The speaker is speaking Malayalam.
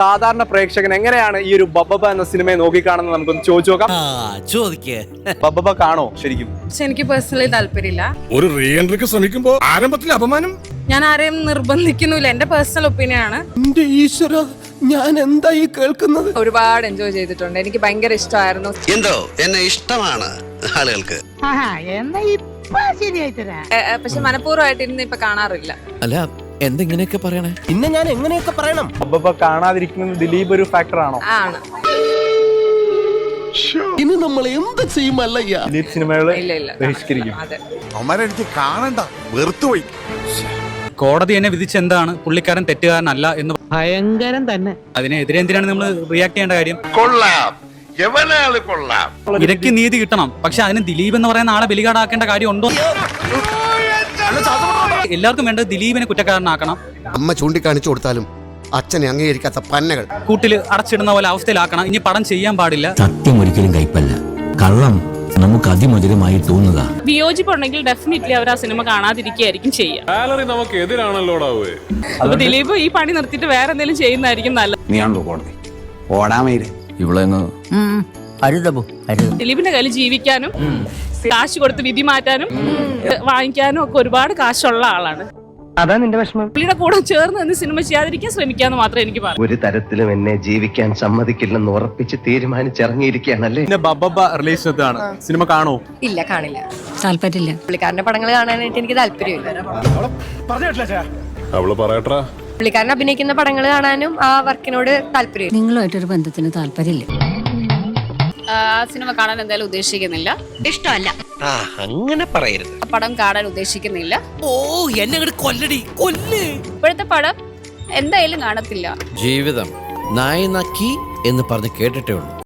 സാധാരണ പ്രേക്ഷകൻ എങ്ങനെയാണ് ഈ ഒരു ബബ്ബബ എന്ന സിനിമയെ നോക്കിക്കാണെന്ന് നമുക്കൊന്ന് ചോദിച്ചു നോക്കാം. ബബ്ബബ കാണോ ശരിക്കും? പക്ഷെ എനിക്ക് പേഴ്സണലി താല്പര്യമില്ല. ഒരു റീ എൻട്രിക്ക് ശ്രമിക്കുമ്പോ ആരംഭത്തിൽ അപമാനം. ഞാൻ ആരെയും നിർബന്ധിക്കുന്നില്ല, എന്റെ പേഴ്സണൽ ഒപ്പീനിയൻ ആണ്. എന്റെ ഈശ്വര, ഞാൻ എന്താ ഈ കേൾക്കുന്നത്? ഒരുപാട് എൻജോയ് ചെയ്തിട്ടുണ്ട്, എനിക്ക് ഭയങ്കര ഇഷ്ടമായിരുന്നു. എന്തോ എന്നെ ഇഷ്ടമാണ് ആളുകൾക്ക്. പക്ഷെ മനഃപൂർവ്വമായിട്ട് ഇരുന്ന് ഇപ്പൊ കാണാറില്ല. അല്ല, എന്തെങ്ങനെയൊക്കെ പറയണേ? പിന്നെ ഞാൻ എങ്ങനെയൊക്കെ പറയണം? ബബ്ബബ കാണാതിരിക്കുന്നത് ദിലീപ് ഒരു ഫാക്ടർ ആണോ? ആണ്. ഇനി നമ്മൾ എന്ത് ചെയ്യുമല്ലയ്യ? ദിലീപ് സിനിമകള് ഇല്ല ബഹിഷ്കരിക്കും. അതെ. അവന്മാരെ എനിക്ക് കാണണ്ട, വെറുത്തുപോയി. കോടതി എന്നെ വിധിച്ചെന്താണ്, പുള്ളിക്കാരൻ തെറ്റുകാരനല്ല എന്ന് ഭയങ്കരം തന്നെ. അതിനെതിരെ എന്തിനാണ് നമ്മൾ റിയാക്ട് ചെയ്യേണ്ട കാര്യം? കൊള്ളാം, എവനാള് കൊള്ളാം. ഇരയ്ക്ക് നീതി കിട്ടണം, പക്ഷെ അതിന് ദിലീപ് എന്ന് പറയുന്ന ആളെ ബലികാടാക്കേണ്ട കാര്യം ഉണ്ടോ? എല്ലാവർക്കും വേണ്ടത് ദിലീപിനെ കുറ്റക്കാരനാക്കണം. അമ്മ ചൂണ്ടിക്കാണിച്ചു കൊടുത്താലും അച്ഛനെ അംഗീകരിക്കാത്ത പന്നകൾ കൂട്ടിൽ അടച്ചിടുന്ന പോലെ അവസ്ഥയിലാക്കണം. ഇനി പടം ചെയ്യാൻ പാടില്ല. സത്യം ഒരിക്കലും കൈപ്പല്ല, കള്ളം നമുക്ക് അതിമധുരമായി തോന്നുക. വിയോജിപ്പുണ്ടെങ്കിൽ ഡെഫിനറ്റ്ലി അവർ ആ സിനിമ കാണാതിരിക്കുകയായിരിക്കും ചെയ്യുക. സാലറി നമുക്ക് എതിരാണല്ലോടാവേ. അപ്പൊ ദിലീപ് ഈ പണി നിർത്തിയിട്ട് വേറെ എന്തെങ്കിലും ചെയ്യുന്നതായിരിക്കും നല്ലത്. നീയാണല്ലോ കോടതി ഓടാമേര് ഇവളെങ്ങ് ദിലീപിന്റെ കയ്യിൽ ജീവിക്കാനും കാശ് കൊടുത്ത് വിധി മാറ്റാനും വാങ്ങിക്കാനും ഒക്കെ ഒരുപാട് കാശുള്ള ആളാണ്. അതാ നിന്റെ വിഷമം. പുള്ളിയുടെ കൂടെ ചേർന്ന് നിന്ന് സിനിമ ചെയ്യാതിരിക്കാൻ ശ്രമിക്കാന്ന് മാത്രമേ എനിക്ക് പറയാം. ഒരു തരത്തിലും എന്നെ ജീവിക്കാൻ സമ്മതിക്കില്ലെന്ന് ഉറപ്പിച്ച് തീരുമാനിച്ചിറങ്ങിയിരിക്കുകയാണല്ലേ. പിന്നെ ബബ്ബബ റിലീസ് സിനിമ കാണോ? ഇല്ല, കാണില്ല. താല്പര്യമില്ല. പുള്ളിക്കാരന്റെ പടങ്ങൾ കാണാനായിട്ട് എനിക്ക് താല്പര്യമില്ല. അവള് പറയട്ടാ. പുള്ളിക്കാരൻ അഭിനയിക്കുന്ന പടങ്ങൾ കാണാനും ആ വർക്കിനോട് താല്പര്യം. നിങ്ങളുമായിട്ടൊരു ബന്ധത്തിന് താല്പര്യമില്ല. ആ സിനിമ കാണാൻ എന്തായാലും ഉദ്ദേശിക്കുന്നില്ല. ഇഷ്ടമല്ല. അങ്ങനെ പറയരുത്. പടം കാണാൻ ഉദ്ദേശിക്കുന്നില്ല. ഓ, എന്നെ കൊല്ലടി കൊല്ല്. ഇപ്പോഴത്തെ പടം എന്തായാലും കാണത്തില്ല. ജീവിതം നായി നക്കി എന്ന് പറഞ്ഞ് കേട്ടിട്ടേ ഉള്ളൂ.